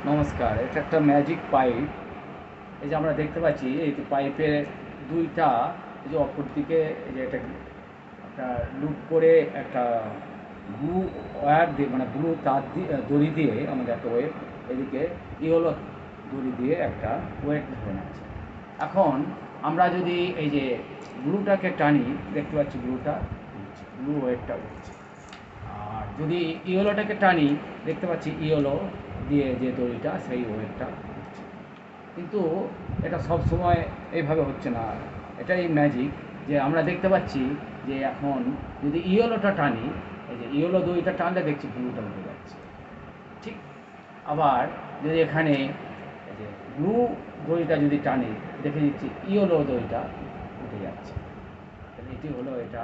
নমস্কার, এটা একটা ম্যাজিক পাইপ। এই যে আমরা দেখতে পাচ্ছি এই যে পাইপের দুইটা, এই যে অপর দিকে এই যে এটা একটা লুপ করে একটা ব্লু ওয়্যার দিয়ে, মানে ব্লু তার দিয়ে দড়ি দিয়ে আমাদের একটা ওয়েট, এদিকে ইয়েলো দড়ি দিয়ে একটা ওয়েট ধরে আছে। এখন আমরা যদি এই যে ব্লুটাকে টানি, দেখতে পাচ্ছি ব্লুটা উঠছে, ব্লু ওয়েটটা উঠছে। আর যদি ইয়েলোটাকে টানি, দেখতে পাচ্ছি ইয়েলো দিয়ে যে দড়িটা, সেই ওয়েটটা উঠছে। কিন্তু এটা সব সময় এইভাবে হচ্ছে না। এটাই ম্যাজিক, যে আমরা দেখতে পাচ্ছি যে এখন যদি ইয়েলোটা টানি, এই যে ইয়েলো দড়িটা টানলে দেখছি ব্লুটা উঠে যাচ্ছে। ঠিক আবার যদি এখানে এই যে ব্লু দড়িটা যদি টানি, দেখে নিচ্ছি ইয়েলো দড়িটা উঠে যাচ্ছে। তাহলে এটি হলো এটা